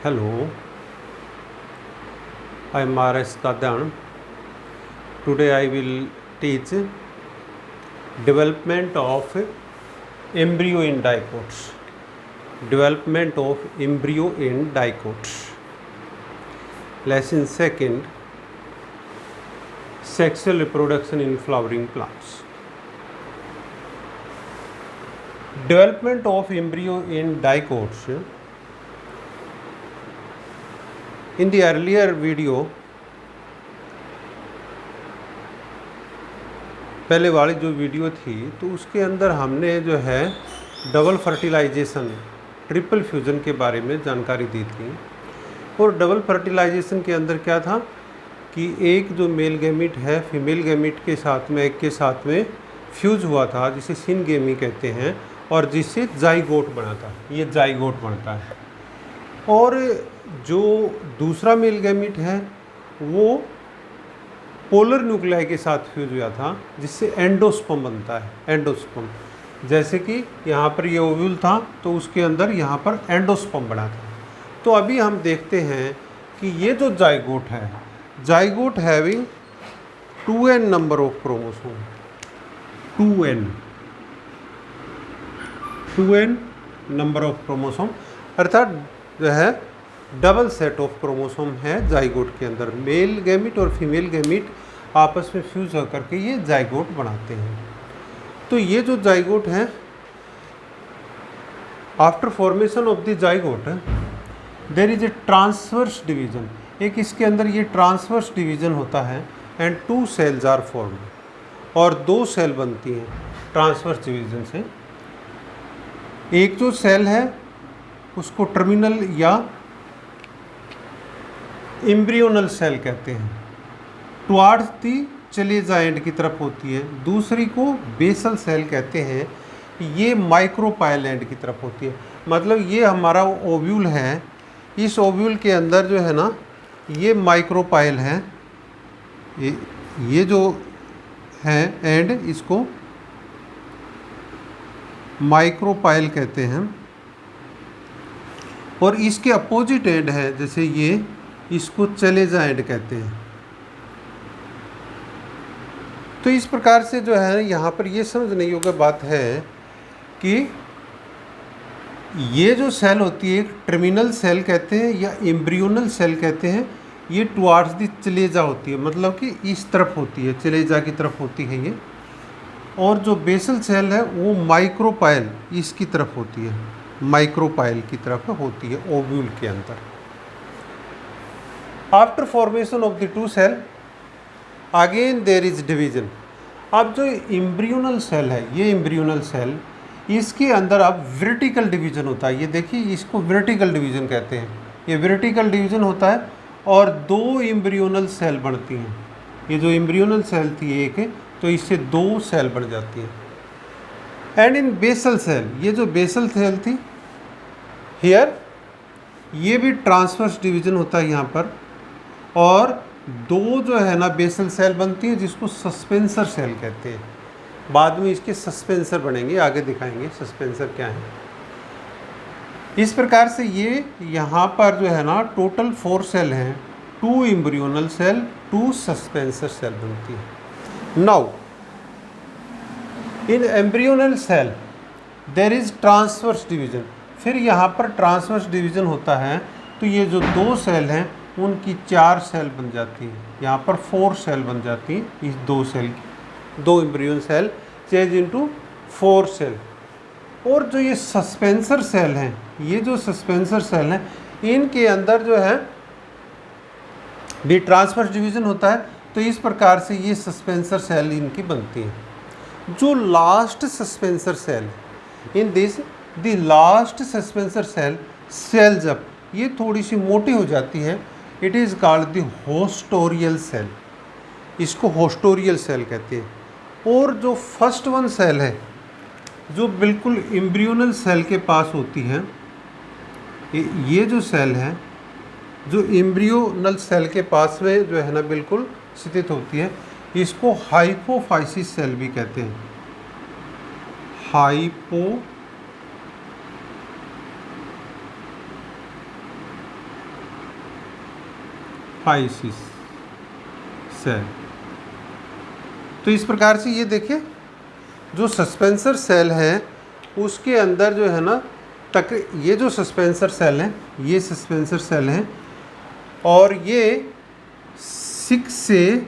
Hello, I am R.S. Kadyan. Today I will teach development of embryo in dicots. Development of embryo in dicots. Lesson 2, sexual reproduction in flowering plants. Development of embryo in dicots. In the earlier video, पहले वाली जो video थी तो उसके अंदर हमने जो है डबल फर्टिलाइजेशन, ट्रिपल फ्यूज़न के बारे में जानकारी दी थी। और डबल फर्टिलाइजेशन के अंदर क्या था कि एक जो मेल गैमीट है फीमेल गैमीट के साथ में, एक के साथ में फ्यूज हुआ था, जिसे सिनगेमी कहते हैं, और जिससे जाइगोट बना था। ये जाइगोट बनता है। और जो दूसरा मेल गैमीट है वो पोलर न्यूक्लियाई के साथ फ्यूज हुआ था, जिससे एंडोस्पर्म बनता है। एंडोस्पर्म, जैसे कि यहाँ पर ये ओव्यूल था तो उसके अंदर यहाँ पर एंडोस्पर्म बना था। तो अभी हम देखते हैं कि ये जो जाइगोट है, zygote having 2n number of chromosome, 2n number of chromosome, अर्थात जो है डबल सेट ऑफ क्रोमोसोम है जाइगोट के अंदर। मेल गैमीट और फीमेल गैमीट आपस में फ्यूज होकर के ये जाइगोट बनाते हैं। तो ये जो जाइगोट है, after formation of the zygote there is a transverse division. एक इसके अंदर ये ट्रांसवर्स डिवीजन होता है एंड 2 सेल्स आर फॉर्म, और 2 सेल बनती हैं ट्रांसवर्स डिवीजन से। एक जो सेल है उसको टर्मिनल या एम्ब्रियोनल सेल कहते हैं, टुवार्ड्स दी चलेजा एंड की तरफ होती है। दूसरी को बेसल सेल कहते हैं, ये माइक्रोपाइल एंड की तरफ होती है। मतलब ये हमारा ओव्यूल है, इस ओव्यूल के अंदर जो है ना ये माइक्रोपाइल है, ये जो है एंड इसको माइक्रोपाइल कहते हैं। और इसके अपोजिट एंड है, जैसे ये, इसको चलेजा एंड कहते हैं। तो इस प्रकार से जो है यहाँ पर ये समझने योग्य बात है कि ये जो सेल होती है एक टर्मिनल सेल कहते हैं या एम्ब्रियोनल सेल कहते हैं। ये टुवार्ड्स दी चलेजा होती है, मतलब कि इस तरफ होती है, चलेजा की तरफ होती है ये। और जो बेसल सेल है वो माइक्रोपाइल इसकी तरफ होती है, माइक्रोपाइल की तरफ होती है ओव्यूल के अंदर। After formation of the 2 cell again there is division. अब जो एम्ब्रियोनल सेल है, ये एम्ब्रियोनल सेल, इसके अंदर अब वर्टिकल डिवीजन होता है। ये देखिए, इसको वर्टिकल डिवीजन कहते हैं। ये वर्टिकल डिवीजन होता है और 2 एम्ब्रियोनल सेल बनती हैं। ये जो एम्ब्रियोनल सेल थी एक, तो इससे 2 सेल बन जाती हैं। एंड इन बेसल सेल, ये जो बेसल सेल थी हियर, ये भी ट्रांसवर्स डिवीजन होता है यहाँ पर, और 2 जो है ना बेसल सेल बनती है, जिसको सस्पेंसर सेल कहते हैं। बाद में इसके सस्पेंसर बनेंगे, आगे दिखाएंगे सस्पेंसर क्या है। इस प्रकार से ये यहाँ पर जो है ना टोटल 4 सेल हैं, 2 एम्ब्रियोनल सेल, 2 सस्पेंसर सेल बनती है। Now in embryonal cell there is transverse division. फिर यहाँ पर ट्रांसवर्स डिवीजन होता है, तो ये जो 2 सेल हैं उनकी 4 सेल बन जाती है। यहाँ पर 4 सेल बन जाती हैं इस 2 सेल की। 2 एम्ब्रियोन सेल चेंज इनटू 4 सेल। और जो ये सस्पेंसर सेल हैं, ये जो सस्पेंसर सेल हैं, इनके अंदर जो है भी ट्रांसवर्स डिवीजन होता है। तो इस प्रकार से ये सस्पेंसर सेल इनकी बनती हैं। जो last suspensor cell in this, the last suspensor cell cells up, ये थोड़ी सी मोटी हो जाती है। It is called the haustorial cell, इसको होस्टोरियल सेल कहते हैं। और जो फर्स्ट वन सेल है जो बिल्कुल एम्ब्रियोनल सेल के पास होती है, ये जो सेल है जो एम्ब्रियोनल सेल के पास में जो है ना बिल्कुल स्थित होती है, इसको हाइपोफाइसिस सेल भी कहते हैं। फाइसिस सेल। तो इस प्रकार से ये देखिए जो सस्पेंसर सेल है उसके अंदर जो है ना ये जो सस्पेंसर सेल हैं, ये सस्पेंसर सेल हैं और ये 6 से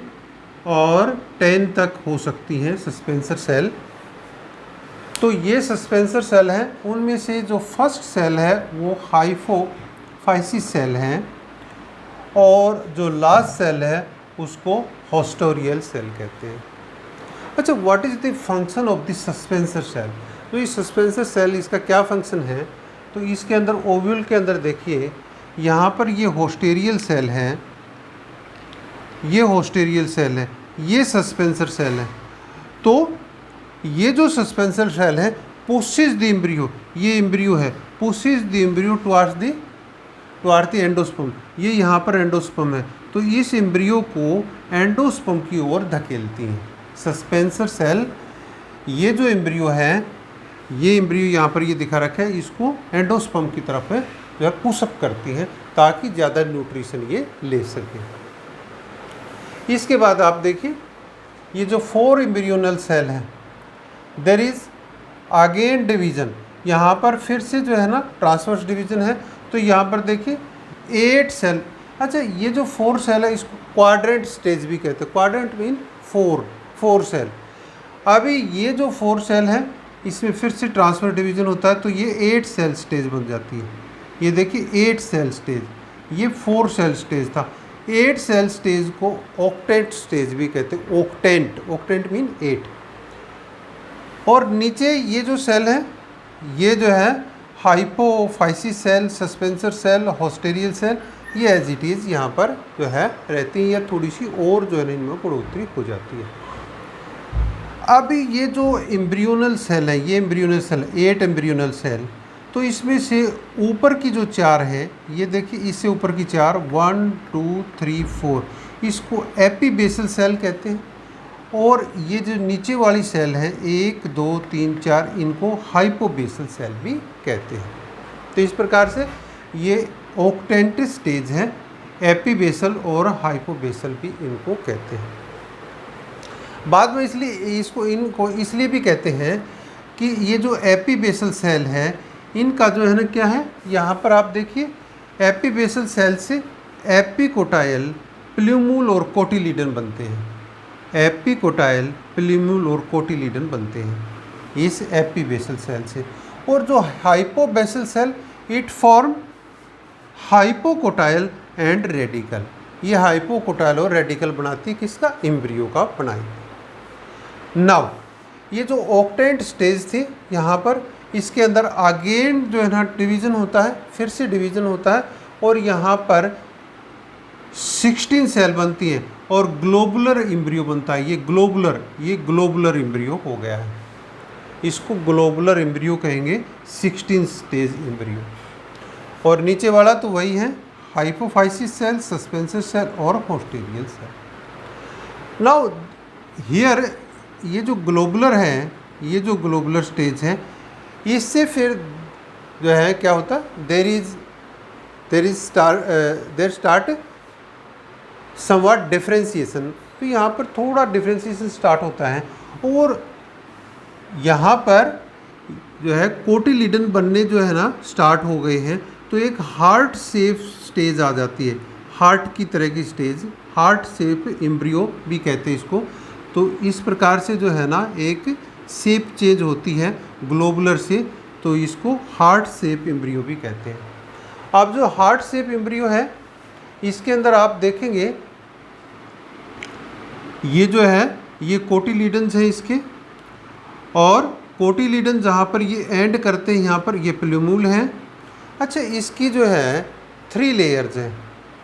और 10 तक हो सकती हैं सस्पेंसर सेल। तो ये सस्पेंसर सेल हैं, उनमें से जो फर्स्ट सेल है वो हाइपोफाइसिस सेल हैं और जो लास्ट सेल है उसको होस्टोरियल सेल कहते हैं। अच्छा, what is the function of the suspensor cell? तो ये सस्पेंसर सेल इसका क्या फंक्शन है? तो इसके अंदर ओव्यूल के अंदर देखिए यहाँ पर ये होस्टेरियल सेल है, ये होस्टेरियल सेल है, ये सस्पेंसर सेल है। तो ये जो सस्पेंसर सेल है पुशेस द एम्ब्रियो, ये एम्ब्रियो है, pushes the embryo towards the endosperm, ये यहाँ पर एंडोस्पर्म है, तो इस एम्ब्रियो को एंडोस्पर्म की ओर धकेलती हैं सस्पेंसर सेल। ये जो एम्ब्रियो है, ये एम्ब्रियो यहाँ पर ये दिखा रखा है, इसको एंडोस्पर्म की तरफ जो है पुशअप करती हैं ताकि ज़्यादा न्यूट्रिशन ये ले सके। इसके बाद आप देखिए ये जो 4 एम्ब्रियोनल सेल हैं, देयर इज़ अगेन डिवीज़न, यहाँ पर फिर से जो है ना ट्रांसवर्स डिवीज़न है। तो यहाँ पर देखिए 8 सेल। अच्छा, ये जो 4 सेल है इसको क्वाड्रेंट स्टेज भी कहते हैं। Quadrant mean 4 cell. अभी ये जो 4 सेल है इसमें फिर से ट्रांसफर डिवीज़न होता है तो ये 8 सेल स्टेज बन जाती है। ये देखिए 8 सेल स्टेज, ये 4 सेल स्टेज था। 8 सेल स्टेज को ऑक्टेंट स्टेज भी कहते हैं। Octant mean 8। और नीचे ये जो सेल है ये जो है hypophysis cell, suspensor cell, haustorial cell, ये एज इट इज़ यहाँ पर जो है रहती है या थोड़ी सी और जो है इनमें बढ़ोतरी हो जाती है। अब ये जो एम्ब्रियोनल सेल है, ये एम्ब्रियोनल सेल 8 एम्ब्रियोनल सेल, तो इसमें से ऊपर की जो 4 है, ये देखिए इससे ऊपर की 4 1 2 3 4, इसको एपीबेसल सेल कहते हैं। और ये जो नीचे वाली सेल है 1 2 3 4, इनको हाइपोबेसल सेल भी कहते हैं। तो इस प्रकार से ये ऑक्टेंट स्टेज है, एपीबेसल और हाइपोबेसल भी इनको कहते हैं। बाद में इनको इसलिए भी कहते हैं कि ये जो एपीबेसल सेल है इनका जो है ना क्या है, यहाँ पर आप देखिए एपीबेसल सेल से एपिकोटाइल, प्ल्यूमूल और कोटिलीडन बनते हैं। एपिकोटाइल, प्ल्यूमूल और कोटिलीडन बनते हैं इस एपीबेसल सेल से। और जो hypobasal cell it form hypocotyl and radicle, ये हाइपोकोटाइल और रेडिकल बनाती है किसका? एम्ब्रियो का बनाई। नाउ ये जो ऑक्टेंट स्टेज थी यहाँ पर, इसके अंदर अगेन जो है ना डिवीज़न होता है, फिर से डिवीज़न होता है और यहाँ पर 16 सेल बनती हैं और ग्लोबुलर एम्ब्रियो बनता है। ये ग्लोबुलर एम्ब्रियो हो गया है, इसको ग्लोबुलर एम्ब्रियो कहेंगे, 16 स्टेज एम्ब्रियो। और नीचे वाला तो वही है हाइपोफाइसिस सेल, सस्पेंसर सेल और होस्टेरियल सेल। नाउ हियर ये जो ग्लोबुलर है, ये जो ग्लोबुलर स्टेज है, इससे फिर जो है क्या होता है, देयर स्टार्ट समवट डिफरेंशिएशन। तो यहाँ पर थोड़ा डिफरेंशिएशन स्टार्ट होता है और यहाँ पर जो है कोटिलीडन बनने जो है ना स्टार्ट हो गए हैं। तो एक हार्ट शेप स्टेज आ जाती है, हार्ट की तरह की स्टेज, हार्ट शेप एम्ब्रियो भी कहते हैं इसको। तो इस प्रकार से जो है ना एक शेप चेंज होती है ग्लोबुलर से, तो इसको हार्ट शेप एम्ब्रियो भी कहते हैं। अब जो हार्ट शेप एम्ब्रियो है इसके अंदर आप देखेंगे ये जो है ये कोटिलीडन्स हैं इसके, और कोटिलीडन जहाँ पर ये एंड करते हैं यहाँ पर ये प्ल्यूमूल हैं। अच्छा, इसकी जो है 3 लेयर्स हैं,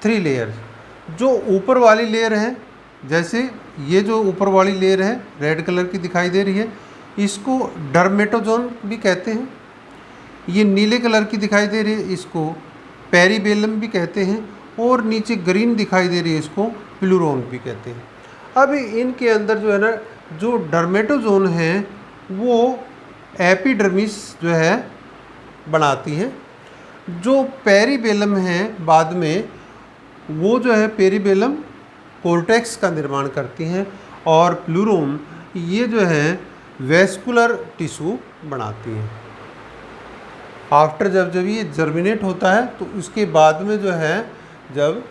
3 लेयर्स। जो ऊपर वाली लेयर है, जैसे ये जो ऊपर वाली लेयर है रेड कलर की दिखाई दे रही है, इसको डर्मेटोजोन भी कहते हैं। ये नीले कलर की दिखाई दे रही है, इसको पेरीबेलम भी कहते हैं। और नीचे ग्रीन दिखाई दे रही है, इसको प्लूरोन भी कहते हैं। अब इनके अंदर जो है ना जो डर्मेटोजोन है वो एपिडर्मिस जो है बनाती है। जो पेरीबेलम है बाद में वो जो है पेरिबेलम कोर्टेक्स का निर्माण करती हैं, और प्लूरोम ये जो है वेस्कुलर टिश्यू बनाती हैं। आफ्टर जब ये जर्मिनेट होता है तो उसके बाद में जो है जब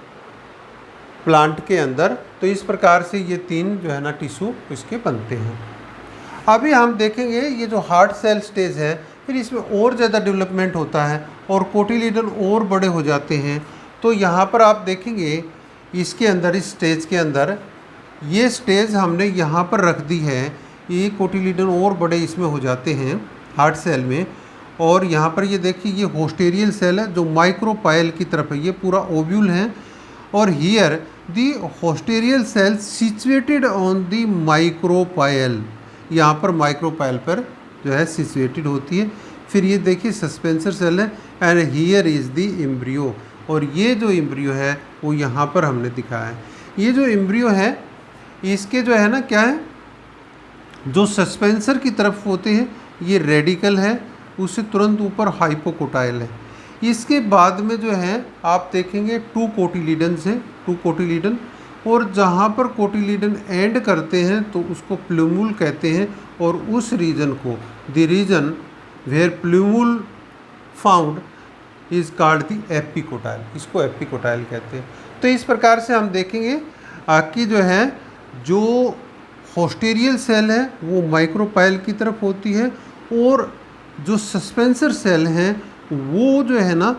प्लांट के अंदर, तो इस प्रकार से ये 3 जो है ना टिश्यू इसके बनते हैं। अभी हम देखेंगे ये जो हार्ड सेल स्टेज है, फिर इसमें और ज़्यादा डेवलपमेंट होता है और कोटिलीडन और बड़े हो जाते हैं। तो यहाँ पर आप देखेंगे इसके अंदर, इस स्टेज के अंदर, ये स्टेज हमने यहाँ पर रख दी है। ये कोटिलीडन और बड़े इसमें हो जाते हैं हार्ड सेल में। और यहाँ पर ये देखिए ये होस्टेरियल सेल है जो माइक्रोपाइल की तरफ है, ये पूरा ओव्यूल है। और here the haustorial cell situated on the micropyle, यहाँ पर माइक्रोपाइल पर जो है सिचुएटेड होती है। फिर ये देखिए सस्पेंसर सेल है, and here is the embryo, और ये जो एम्ब्रियो है वो यहाँ पर हमने दिखाया है। ये जो एम्ब्रियो है इसके जो है ना क्या है, जो सस्पेंसर की तरफ होते हैं ये रेडिकल है, उससे तुरंत ऊपर हाइपोकोटाइल है। इसके बाद में जो है आप देखेंगे 2 कोटिलीडन्स हैं, 2 कोटिलीडन, और जहाँ पर कोटिलीडन एंड करते हैं तो उसको प्लूमुल कहते हैं, और उस रीजन को, the region where plumule found is called the epicotyl, इसको एपिकोटाइल कहते हैं। तो इस प्रकार से हम देखेंगे कि जो है जो होस्टेरियल सेल है वो माइक्रोपाइल की तरफ होती है, और जो सस्पेंसर सेल हैं वो जो है ना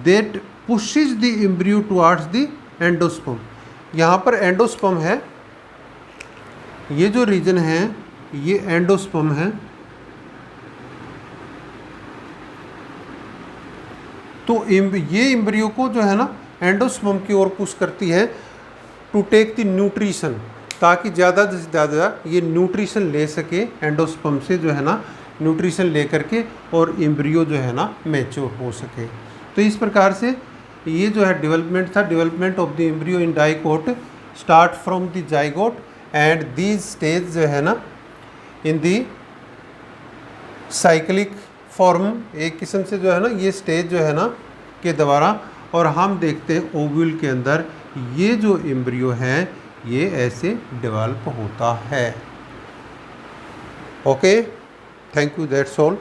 that pushes the embryo towards the endosperm. यहाँ पर एंडोस्पर्म है, ये जो रीजन है ये एंडोस्पर्म है। तो ये एम्ब्रियो को जो है ना एंडोस्पर्म की ओर पुश करती है टू टेक द न्यूट्रिशन, ताकि ज़्यादा से ज़्यादा ये न्यूट्रिशन ले सके, एंडोस्पर्म से जो है ना न्यूट्रिशन ले करके, और एम्ब्रियो जो है ना मैच्योर हो सके। तो इस प्रकार से ये जो है डेवलपमेंट था, development of the embryo in dicot start from the zygote, and these stage जो है ना इन दी साइक्लिक फॉर्म, एक किस्म से जो है ना ये स्टेज जो है ना के द्वारा, और हम देखते हैं ओव्यूल के अंदर ये जो एम्ब्रियो है ये ऐसे डेवलप होता है। Okay, thank you, that's all.